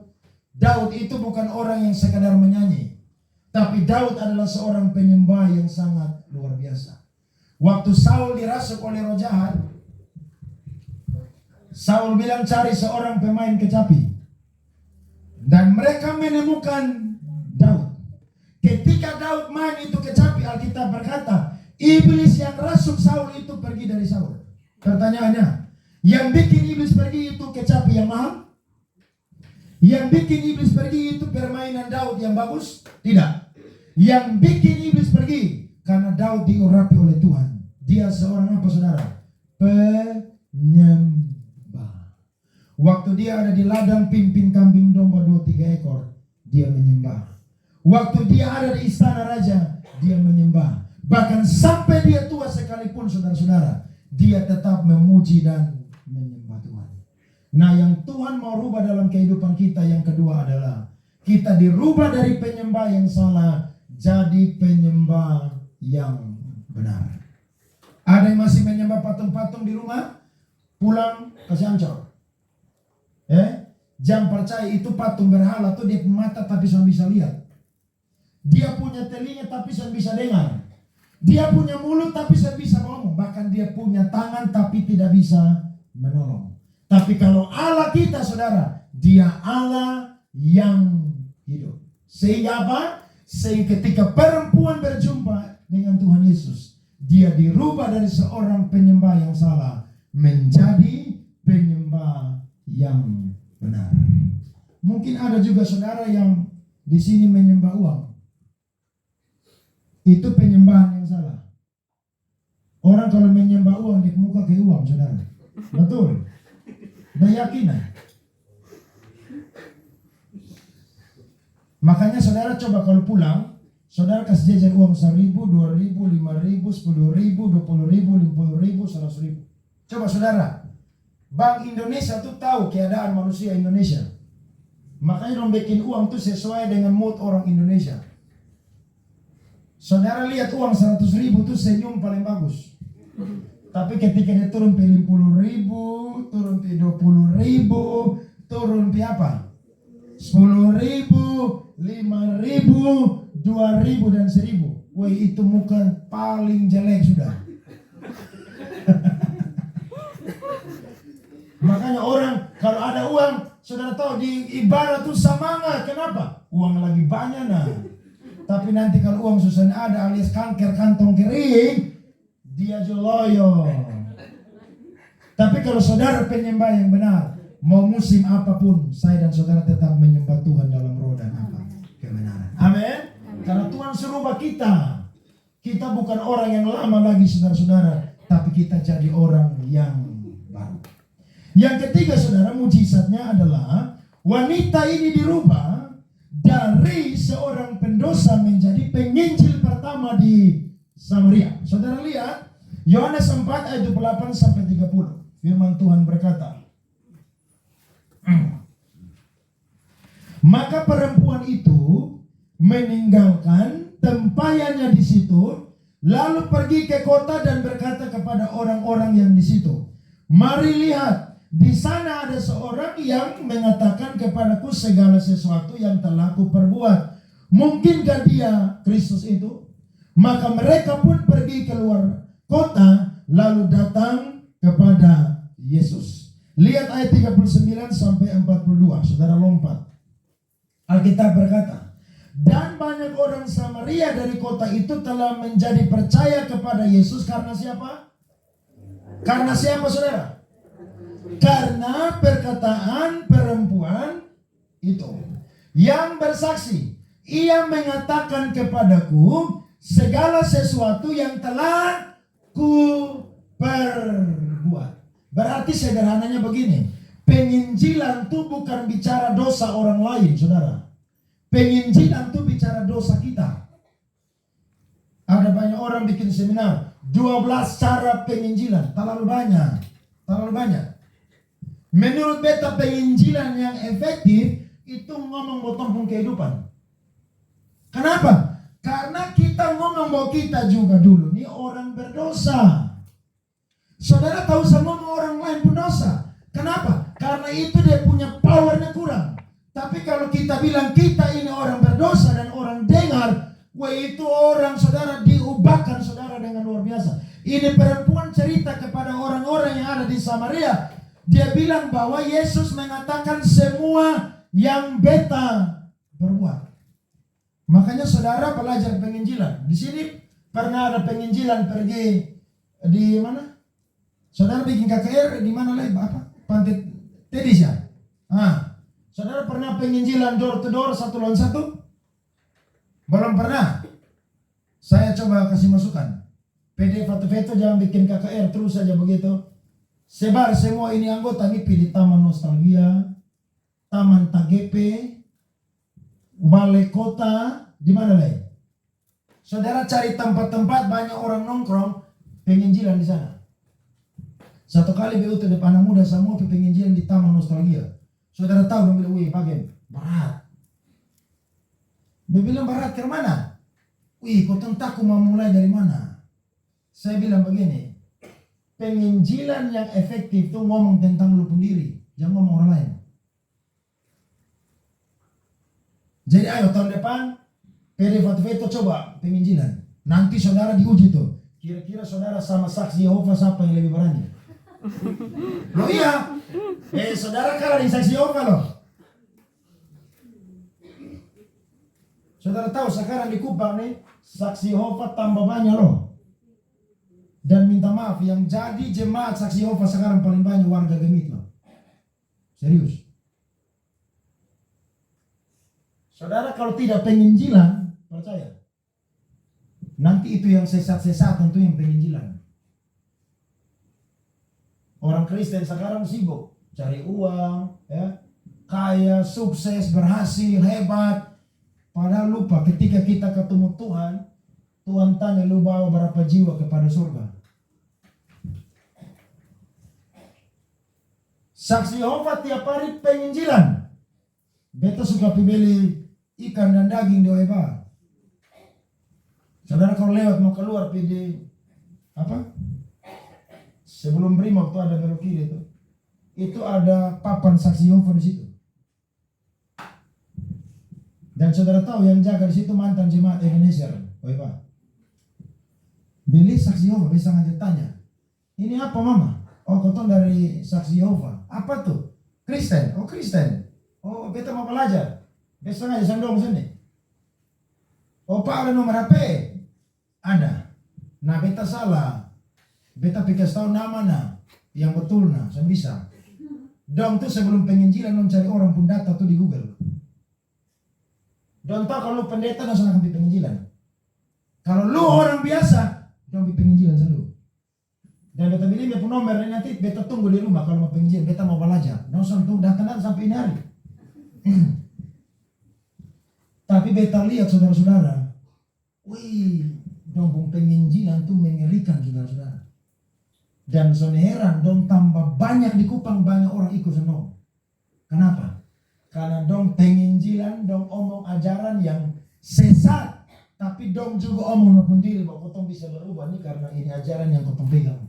Daud itu bukan orang yang sekadar menyanyi. Tapi Daud adalah seorang penyembah yang sangat luar biasa. Waktu Saul dirasuk oleh roh jahat, Saul bilang cari seorang pemain kecapi. Dan mereka menemukan Daud. Ketika Daud main itu kecapi, Alkitab berkata, iblis yang rasuk Saul itu pergi dari Saul. Pertanyaannya, yang bikin iblis pergi itu kecapi yang mahal? Yang bikin iblis pergi itu permainan Daud yang bagus? Tidak. Yang bikin iblis pergi karena Daud diurapi oleh Tuhan. Dia seorang apa saudara? Penyembah. Waktu dia ada di ladang pimpin kambing domba 2-3 ekor, dia menyembah. Waktu dia ada di istana raja, dia menyembah. Bahkan sampai dia tua sekalipun saudara-saudara, dia tetap memuji dan menyembah Tuhan. Nah yang Tuhan mau rubah dalam kehidupan kita yang kedua adalah kita dirubah dari penyembah yang salah jadi penyembah yang benar. Ada yang masih menyembah patung-patung di rumah, pulang kasih ancor. Jangan percaya itu patung berhala tuh dia mata tapi sudah bisa lihat. Dia punya telinga tapi sudah bisa dengar. Dia punya mulut tapi sudah bisa ngomong. Bahkan dia punya tangan tapi tidak bisa menolong. Tapi kalau Allah kita saudara, dia Allah yang hidup. Sehingga apa? Sehingga ketika perempuan berjumpa dengan Tuhan Yesus, dia dirubah dari seorang penyembah yang salah menjadi penyembah yang benar. Mungkin ada juga saudara yang di sini menyembah uang. Itu penyembahan yang salah. Orang kalau menyembah uang di muka ke uang saudara. Betul. Keyakinan. Makanya saudara coba kalau pulang, saudara kasih jajan uang 1.000, 2.000, 5.000, 10.000, 20.000, 50.000, 100.000. Coba saudara, Bank Indonesia tuh tahu keadaan manusia Indonesia. Makanya orang bikin uang tuh sesuai dengan mood orang Indonesia. Saudara lihat uang 100.000 tuh senyum paling bagus. Tapi ketika dia turun pi 50.000, turun pi 20.000, turun pi apa? 10.000, 5.000, 2.000 dan 1.000. Woi, itu muka paling jelek sudah. Makanya orang kalau ada uang, saudara tahu di ibarat tuh semangat. Kenapa? Uang lagi banyak nah. Tapi nanti kalau uang susah ada alias kanker kantong kering, dia loyo. Tapi kalau saudara penyembah yang benar, mau musim apapun, saya dan saudara tetap menyembah Tuhan dalam roh dan apa? Kebenaran. Amin. Karena Tuhan serubah kita. Kita bukan orang yang lama lagi saudara-saudara, tapi kita jadi orang yang baru. Yang ketiga saudara, mujizatnya adalah wanita ini dirubah dari seorang pendosa menjadi penginjil pertama di Samaria. Saudara lihat Yohanes 4 ayat 28 sampai 30. Firman Tuhan berkata, maka perempuan itu meninggalkan tempayannya di situ, lalu pergi ke kota dan berkata kepada orang-orang yang di situ, mari lihat, di sana ada seorang yang mengatakan kepadaku segala sesuatu yang telah kuperbuat. Mungkinkah dia Kristus itu? Maka mereka pun pergi keluar kota, lalu datang kepada Yesus. Lihat ayat 39 sampai 42. Saudara lompat. Alkitab berkata, dan banyak orang Samaria dari kota itu telah menjadi percaya kepada Yesus karena siapa? Karena siapa saudara? Karena perkataan perempuan itu yang bersaksi. Ia mengatakan kepadaku segala sesuatu yang telah ku perbuat. Berarti sederhananya begini, penginjilan itu bukan bicara dosa orang lain, saudara. Penginjilan itu bicara dosa kita. Ada banyak orang bikin seminar 12 cara penginjilan, terlalu banyak. Terlalu banyak. Menurut beta penginjilan yang efektif itu ngomong botong kehidupan. Kenapa? Karena kita ngomong bahwa kita juga dulu ini orang berdosa. Saudara tahu sama orang lain pun dosa. Kenapa? Karena itu dia punya powernya kurang. Tapi kalau kita bilang kita ini orang berdosa dan orang dengar, wah itu orang saudara diubahkan saudara dengan luar biasa. Ini perempuan cerita kepada orang-orang yang ada di Samaria. Dia bilang bahwa Yesus mengatakan semua yang beta berbuat. Makanya saudara belajar penginjilan. Di sini pernah ada penginjilan pergi di mana? Saudara bikin KKR di mana lagi? Apa? Pantai Tedis ya? Saudara pernah penginjilan door to door 1 lawan 1? Belum pernah. Saya coba kasih masukan. PD Veto jangan bikin KKR terus saja begitu. Sebar semua ini anggota nih di Taman Nostalgia, Taman TGP, Balai Kota, di mana lagi? Saudara cari tempat-tempat banyak orang nongkrong, penginjilan di sana. Satu kali BUT depan anak muda semua penginjilan di Taman Nostalgia. Saudara tahu dong bilang, wih bagian berat. Dia bilang berat ke mana? Wih, kau tentaku mau mulai dari mana? Saya bilang begini, penginjilan yang efektif itu ngomong tentang lu sendiri, jangan ngomong orang lain. Jadi ayo tahun depan PD Veto coba penginjilan. Nanti saudara diuji tuh. Kira-kira saudara sama saksi Yehova siapa yang lebih berani? Loh iya. Saudara kalah di saksi Yehova loh. Saudara tahu sekarang di Kupang nih saksi Yehova tambah banyak loh. Dan minta maaf yang jadi jemaat saksi Yehova sekarang paling banyak warga Gemit loh. Serius. Saudara kalau tidak penginjilan, percaya. Nanti itu yang sesat-sesat tentu yang penginjilan. Orang Kristen sekarang sibuk cari uang, ya, kaya, sukses, berhasil, hebat. Padahal lupa ketika kita ketemu Tuhan, Tuhan tanya lu bawa berapa jiwa kepada surga. Saksi Yehova tiap hari penginjilan. Beta suka beli ikan dan daging di Oeba. Saudara kalau lewat mau keluar pilih apa? Sebelum Brimob tuh ada belok kiri itu ada papan saksi Yehova di situ. Dan saudara tahu yang jaga di situ mantan jemaat Ebenezer, Pak. Beli saksi Yehova bisa ngajak tanya, ini apa mama? Oh kau dari saksi Yehova. Apa tuh? Kristen. Oh Kristen. Oh beta mau belajar. Besok aja sandong sini. Oh Pak ada nomor HP? Ada. Nah beta salah. Beta pikir tahu nama yang betul saya bisa. Dong tuh sebelum penginjilan dong cari orang pun data tuh di Google. Dong tahu kalau lu pendeta dong sana ke penginjilan. Kalau lu orang biasa dong di penginjilan selalu. Dan beta bilang dia pun nomor nanti beta tunggu di rumah kalau mau penginjilan beta mau belajar. Dong tunggu datang sampai ini hari. Tapi beta lihat saudara-saudara, wih, dong penginjilan tuh mengerikan saudara-saudara. Dan heran dong tambah banyak di Kupang, banyak orang ikut senang. Kenapa? Karena dong penginjilan, dong omong ajaran yang sesat. Tapi dong juga omong maupun diri bahwa kotong bisa berubah nih karena ini ajaran yang kotong pegang.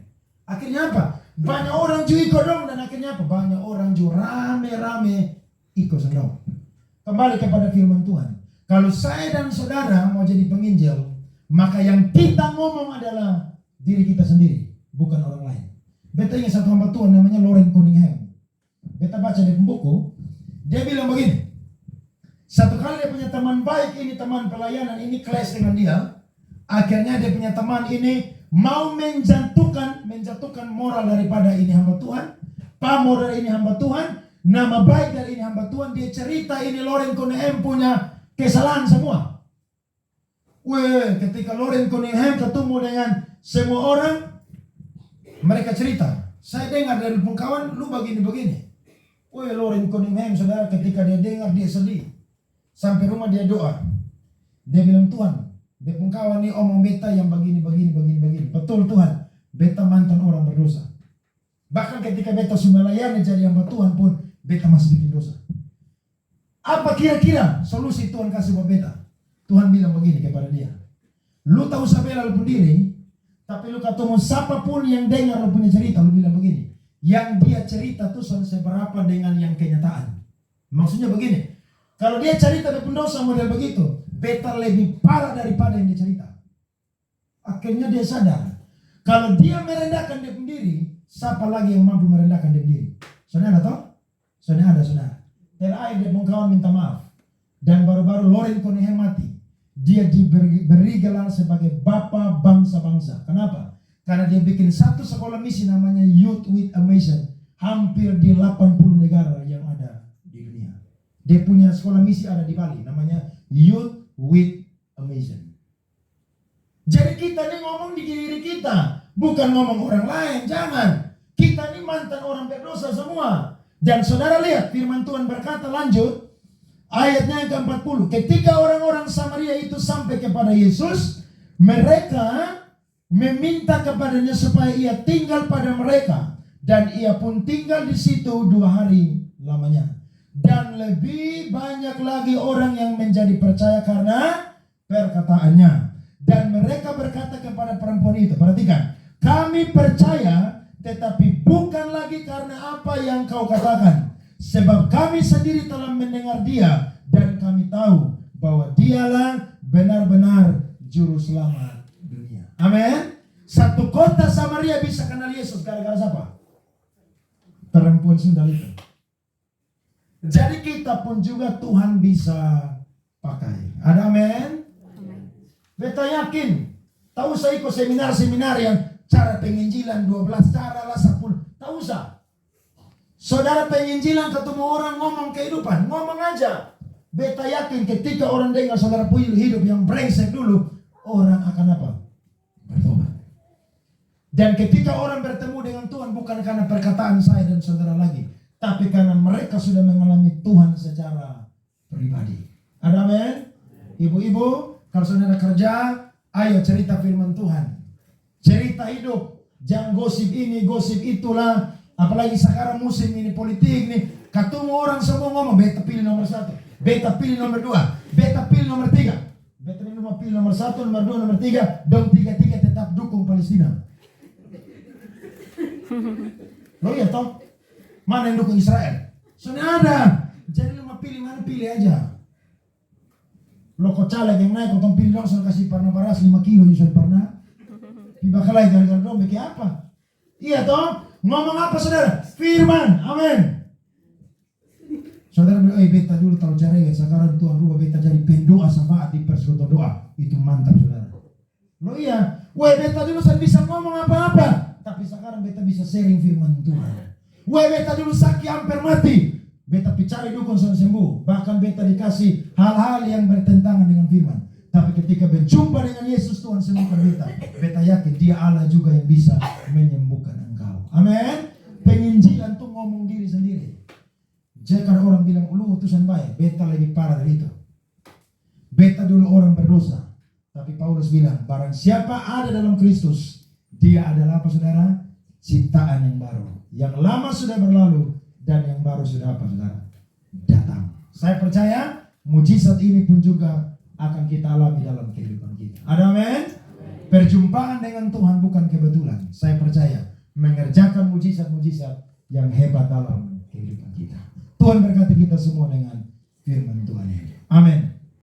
Akhirnya apa? Banyak orang juga ikut dong dan akhirnya apa? Banyak orang juga rame-rame ikut senang. Kembali kepada firman Tuhan. Kalau saya dan saudara mau jadi penginjil, maka yang kita ngomong adalah diri kita sendiri. Bukan orang lain. Beta ingat satu hamba Tuhan namanya Loren Cunningham. Beta baca di buku, dia bilang begini. Satu kali dia punya teman baik, ini teman pelayanan, ini kelas dengan dia. Akhirnya dia punya teman ini mau menjatuhkan moral daripada ini hamba Tuhan, pamor dari ini hamba Tuhan, nama baik dari ini hamba Tuhan. Dia cerita ini Loren Cunningham punya kesalahan semua. Ketika Loren Cunningham ketemu dengan semua orang, mereka cerita, saya dengar dari kawan lu begini-begini. Loren Cunningham saudara ketika dia dengar dia sedih. Sampai rumah dia doa. Dia bilang Tuhan, kawan nih omong beta yang begini. Betul Tuhan, beta mantan orang berdosa. Bahkan ketika beta sudah melayani jadi hamba Tuhan pun, beta masih bikin dosa. Apa kira-kira solusi Tuhan kasih buat beta? Tuhan bilang begini kepada dia. Lu tahu sabela lu pun diri, tapi lu ketemu siapapun yang dengar lu punya cerita, lu bilang begini. Yang dia cerita tuh seberapa dengan yang kenyataan. Maksudnya begini. Kalau dia cerita dia pun dosa model begitu, beta lebih parah daripada yang dia cerita. Akhirnya dia sadar. Kalau dia merendahkan dia sendiri, siapa lagi yang mampu merendahkan dia sendiri? Saudara tahu? Saudara. Terakhir dia pun kawan minta maaf. Dan baru-baru Loren Cunningham mati. Dia diberi gelar sebagai Bapa Bangsa-Bangsa. Kenapa? Karena dia bikin satu sekolah misi namanya Youth with a Mission. Hampir di 80 negara yang ada di dunia. Dia punya sekolah misi ada di Bali. Namanya Youth with a Mission. Jadi kita ini ngomong di diri kita. Bukan ngomong orang lain. Jangan. Kita ini mantan orang berdosa semua. Dan saudara lihat firman Tuhan berkata lanjut. Ayatnya yang ke-40. Ketika orang-orang Samaria itu sampai kepada Yesus, mereka meminta kepadanya supaya ia tinggal pada mereka. Dan ia pun tinggal di situ 2 hari lamanya. Dan lebih banyak lagi orang yang menjadi percaya karena perkataannya. Dan mereka berkata kepada perempuan itu, perhatikan, kami percaya tetapi bukan lagi karena apa yang kau katakan. Sebab kami sendiri telah mendengar dia dan kami tahu bahwa dialah benar-benar juru selamat dunia. Amin. Satu kota Samaria bisa kenal Yesus gara-gara siapa? Perempuan sundal itu. Jadi kita pun juga Tuhan bisa pakai. Ada amin? Beta yakin. Tahu saya ikut seminar-seminar yang cara penginjilan 12 cara lah 10. Tahu saya? Saudara penginjilan ketemu orang ngomong kehidupan, ngomong aja. Beta yakin ketika orang dengar saudara punya hidup yang brengsek dulu, orang akan apa? Bertobat. Dan ketika orang bertemu dengan Tuhan bukan karena perkataan saya dan saudara lagi, tapi karena mereka sudah mengalami Tuhan secara pribadi. Ada amin? Ibu-ibu, kalau saudara kerja, ayo cerita firman Tuhan. Cerita hidup, jangan gosip ini, gosip itulah. Apalagi sekarang musim ini politik nih, ketemu orang semua ngomong, beta pilih nomor 1, beta pilih nomor 2, beta pilih nomor 3. Beta pilih nomor 1, nomor 2, nomor 3, dong 3-3 tetap dukung Palestina. Lo iya toh? Mana yang dukung Israel? Sudah ada. Jadi lu mau pilih mana, pilih aja. Lo kok caleg yang naik, kok pilih langsung kasih parna baras 5 kilo Yusuf parna. Dibakalai gara-gara dong, bikin apa? Iya toh? Ngomong apa saudara? Firman, amin. Saudara bilang, beta dulu tahu caranya, sekarang Tuhan rubah beta jadi pendoa syafaat di persekutuan doa. Itu mantap saudara. Lo iya, beta dulu saya bisa ngomong apa-apa, tapi sekarang beta bisa sharing firman Tuhan. Beta dulu sakit hampir mati, beta cari dukun sampai sembuh. Bahkan beta dikasih hal-hal yang bertentangan dengan firman. Tapi ketika berjumpa dengan Yesus, Tuhan sembuhkan beta. Beta yakin dia Allah juga yang bisa menyembuhkan engkau. Amin. Penginjilan tuh ngomong diri sendiri. Jika orang bilang, lu utusan baik, beta lebih parah dari itu. Beta dulu orang berdosa. Tapi Paulus bilang, barang siapa ada dalam Kristus, dia adalah apa saudara? Ciptaan yang baru. Yang lama sudah berlalu, dan yang baru sudah apa saudara? Datang. Saya percaya, mujizat ini pun juga akan kita alami dalam kehidupan kita. Ada amin? Perjumpaan dengan Tuhan bukan kebetulan. Saya percaya, mengerjakan mujizat-mujizat yang hebat dalam kehidupan kita. Tuhan berkati kita semua dengan